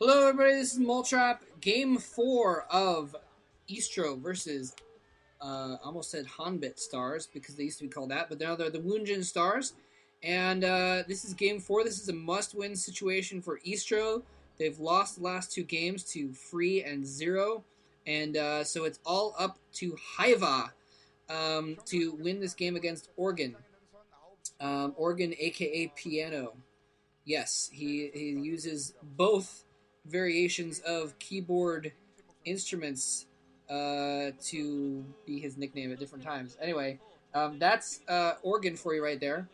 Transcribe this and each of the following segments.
Hello, everybody. This is Moltrap. Game 4 of eSTRO versus, almost said Hanbit Stars because they used to be called that, but now they're the WoongJin Stars. And this is Game 4. This is a must-win situation for eSTRO. They've lost the last two games to Free and Zero, and so it's all up to Hyvaa to win this game against Organ. Organ, aka Piano. Yes, he uses both variations of keyboard instruments to be his nickname at different times. Anyway, that's Organ for you right there.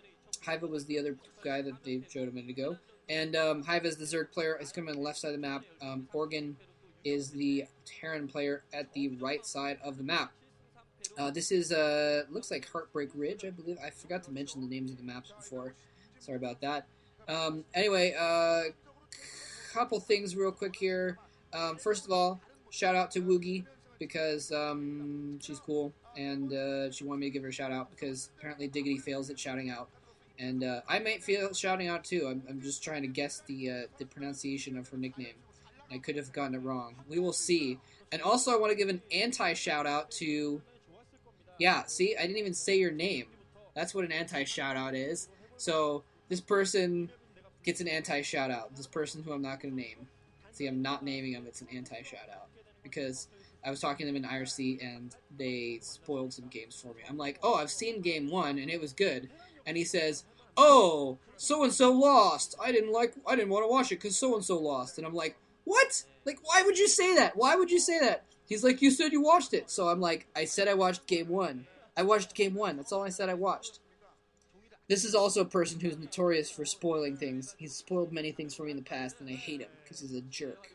Hyvaa was the other guy that they showed a minute ago. And Hyvaa is the Zerg player. He's coming on the left side of the map. Organ is the Terran player at the right side of the map. This is, looks like Heartbreak Ridge, I believe. I forgot to mention the names of the maps before. Sorry about that. Anyway, couple things real quick here. First of all, shout out to Woogie because she's cool, and she wanted me to give her a shout out because apparently Diggity fails at shouting out, and I might fail shouting out too. I'm just trying to guess the pronunciation of her nickname. I could have gotten it wrong. We will see. And also, I want to give an anti-shout out to. Yeah, see, I didn't even say your name. That's what an anti-shout out is. So this person gets an anti-shout out. This person who I'm not going to name. See, I'm not naming him. It's an anti-shout out. Because I was talking to them in IRC and they spoiled some games for me. I'm like, oh, I've seen game 1 and it was good. And he says, oh, so-and-so lost. I didn't want to watch it because so-and-so lost. And I'm like, what? Like, why would you say that? Why would you say that? He's like, you said you watched it. So I'm like, I said I watched game 1. I watched game 1. That's all I said I watched. This is also a person who's notorious for spoiling things. He's spoiled many things for me in the past, and I hate him because he's a jerk.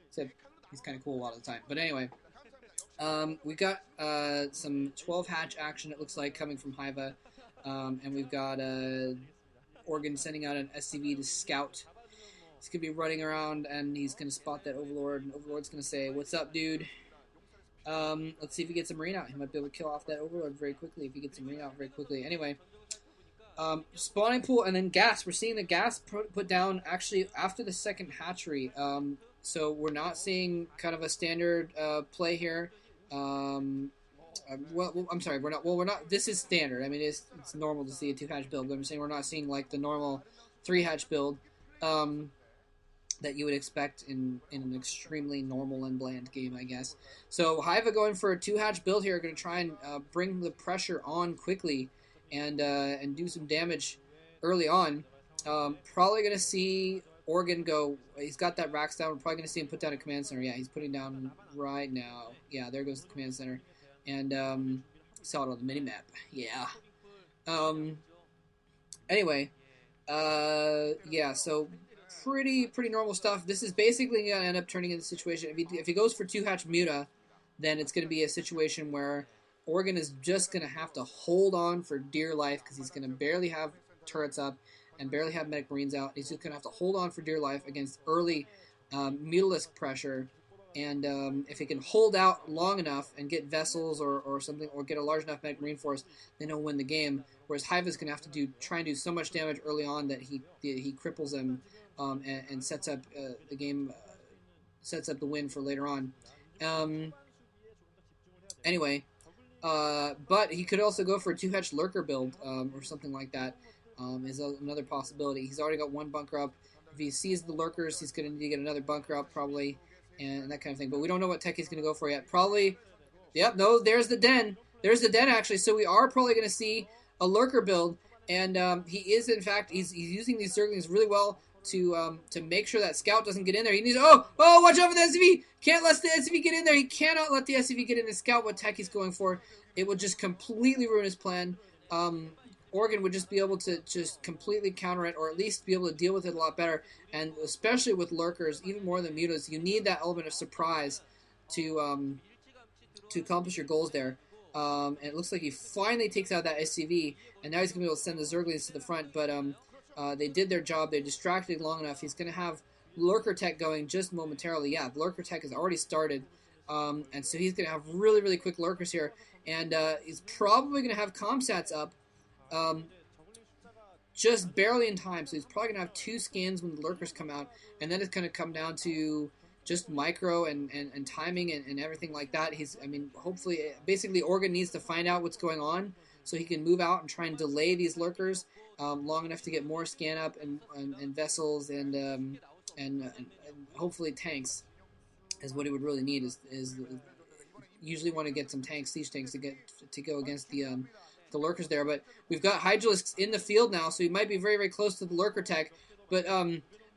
Except he's kind of cool a lot of the time. But anyway, we got some 12 hatch action, it looks like, coming from Hyvaa. And we've got Organ sending out an SCV to scout. He's going to be running around, and he's going to spot that Overlord, and Overlord's going to say, what's up, dude? Let's see if he gets a Marine out. He might be able to kill off that Overlord very quickly if he gets a Marine out very quickly. Anyway, spawning pool and then gas. We're seeing the gas put down actually after the second hatchery. So we're not seeing kind of a standard play here. Well, I'm sorry, we're not. Well, we're not. This is standard. I mean, it's normal to see a 2-hatch build, but I'm saying we're not seeing like the normal 3-hatch build that you would expect in an extremely normal and bland game, I guess. So Hyvaa going for a 2-hatch build here, going to try and bring the pressure on quickly and do some damage early on. Probably going to see Organ go. He's got that racks down. We're probably going to see him put down a command center. Yeah, he's putting down right now. Yeah, there goes the command center. And saw it on the mini-map. Yeah. Anyway. Yeah, so pretty normal stuff. This is basically going to end up turning into a situation. If he goes for 2-hatch Muta, then it's going to be a situation where Organ is just going to have to hold on for dear life because he's going to barely have turrets up and barely have medic marines out. He's just going to have to hold on for dear life against early Mutalisk pressure. And if he can hold out long enough and get vessels or something, or get a large enough medic marine force, then he'll win the game. Whereas Hyvaa's going to have to try and do so much damage early on that he cripples him and sets up the game, sets up the win for later on. Anyway, but he could also go for a 2-hatch lurker build or something like that. Is another possibility. He's already got 1 bunker up. If he sees the lurkers, he's going to need to get another bunker up probably, and that kind of thing. But we don't know what tech he's going to go for yet. Probably, yep, no, there's the den. There's the den, actually. So we are probably going to see a lurker build, and he is, in fact, he's using these Zerglings really well to make sure that scout doesn't get in there. He needs, oh, watch out for the SCV! Can't let the SCV get in there. He cannot let the SCV get in and scout what tech he's going for. It would just completely ruin his plan. Organ would just be able to just completely counter it, or at least be able to deal with it a lot better. And especially with lurkers, even more than mutas, you need that element of surprise to accomplish your goals there. And it looks like he finally takes out that SCV, and now he's going to be able to send the Zerglings to the front. But they did their job. They distracted long enough. He's going to have lurker tech going just momentarily. Yeah, lurker tech has already started. And so he's going to have really quick lurkers here. And he's probably going to have comsats up just barely in time. So he's probably going to have 2 scans when the lurkers come out. And then it's going to come down to just micro and timing and everything like that. Hopefully, basically, Oregon needs to find out what's going on so he can move out and try and delay these lurkers long enough to get more scan up and vessels and hopefully tanks is what he would really need. Is usually want to get some tanks, siege tanks, to go against the lurkers there. But we've got Hydralisks in the field now, so he might be very, very close to the lurker tech. But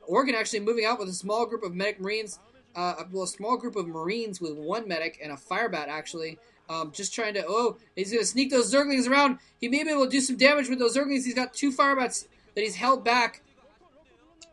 Oregon actually moving out with a small group of medic marines, a small group of marines with 1 medic and a firebat actually. Just trying to, he's going to sneak those Zerglings around. He may be able to do some damage with those Zerglings. He's got 2 firebats that he's held back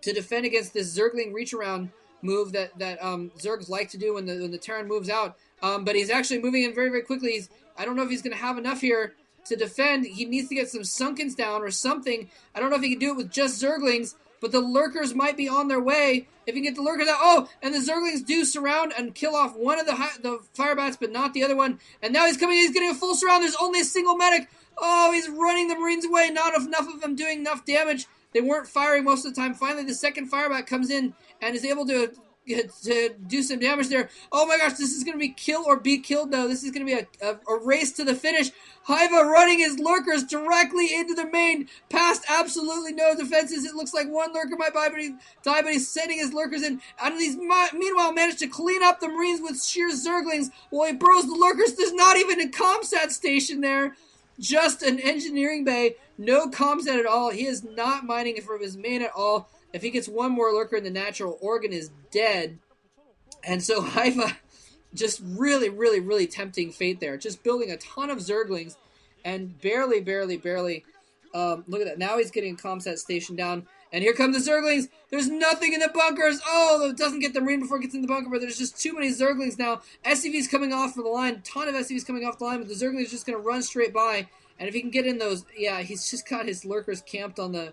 to defend against this Zergling reach around move that Zergs like to do when the Terran moves out. But he's actually moving in very, very quickly. I don't know if he's going to have enough here to defend. He needs to get some Sunkens down or something. I don't know if he can do it with just Zerglings, but the lurkers might be on their way. If he can get the lurkers out, and the Zerglings do surround and kill off one of the firebats, but not the other one. And now he's coming. He's getting a full surround. There's only a single medic. Oh, he's running the Marines away. Not enough of them doing enough damage. They weren't firing most of the time. Finally, the second firebat comes in and is able to do some damage there. Oh my gosh, this is going to be kill or be killed now. This is going to be a race to the finish. Hyvaa running his lurkers directly into the main, past absolutely no defenses. It looks like 1 lurker might die, but he's sending his lurkers in. And he's meanwhile managed to clean up the Marines with sheer Zerglings while he burrows the lurkers. There's not even a comsat station there. Just an engineering bay. No comsat at all. He is not mining it from his main at all. If he gets 1 more lurker in the natural, Oregon is dead. And so Hyvaa just really, really, really tempting fate there. Just building a ton of Zerglings and barely, look at that. Now he's getting a comsat station down. And here come the Zerglings. There's nothing in the bunkers. Oh, it doesn't get the Marine before it gets in the bunker, but there's just too many Zerglings now. SCV's coming off of the line. Ton of SCVs coming off the line, but the Zerglings are just going to run straight by. And if he can get in those, yeah, he's just got his lurkers camped on the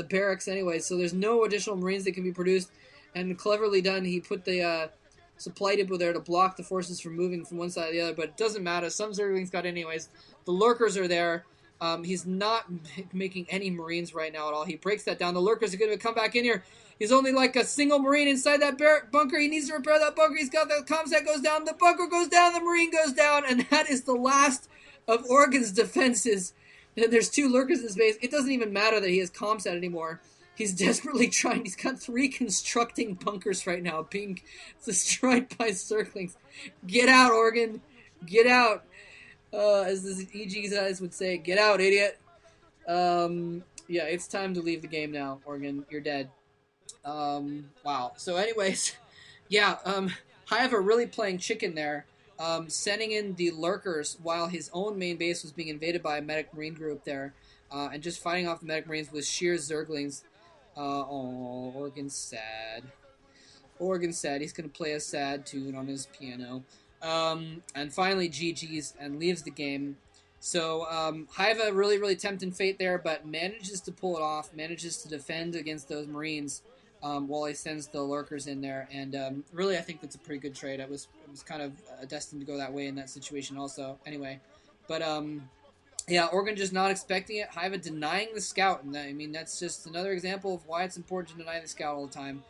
barracks anyway, so there's no additional Marines that can be produced. And cleverly done, he put the supply depot there to block the forces from moving from one side to the other, but it doesn't matter. Some Zerglings got anyways. The lurkers are there. He's not making any Marines right now at all. He breaks that down. The lurkers are going to come back in here. He's only like a single Marine inside that bunker. He needs to repair that bunker. He's got the comsat goes down. The bunker goes down. The Marine goes down. And that is the last of Oregon's defenses. And there's 2 lurkers in his base. It doesn't even matter that he has comsat anymore. He's desperately trying. He's got 3 constructing bunkers right now being destroyed by Zerglings. Get out, Oregon. Get out. As the EG guys would say, get out, idiot. Yeah, it's time to leave the game now, Oregon. You're dead. Wow. So anyways, yeah, Hyvaa really playing chicken there. Sending in the lurkers while his own main base was being invaded by a medic marine group there, and just fighting off the medic marines with sheer Zerglings. Oregon's sad. Oregon's sad. He's going to play a sad tune on his piano. And finally GG's and leaves the game. So Hyvaa really, really tempting fate there, but manages to pull it off, manages to defend against those Marines while he sends the lurkers in there. And really, I think that's a pretty good trade. It was kind of destined to go that way in that situation also. Anyway, but yeah, Oregon just not expecting it. Hyvaa denying the scout. And I mean, that's just another example of why it's important to deny the scout all the time.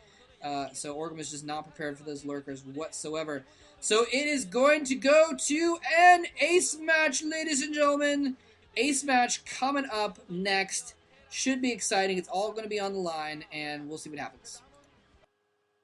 So Oregon was just not prepared for those lurkers whatsoever. So it is going to go to an ace match, ladies and gentlemen. Ace match coming up next. Should be exciting. It's all going to be on the line, and we'll see what happens.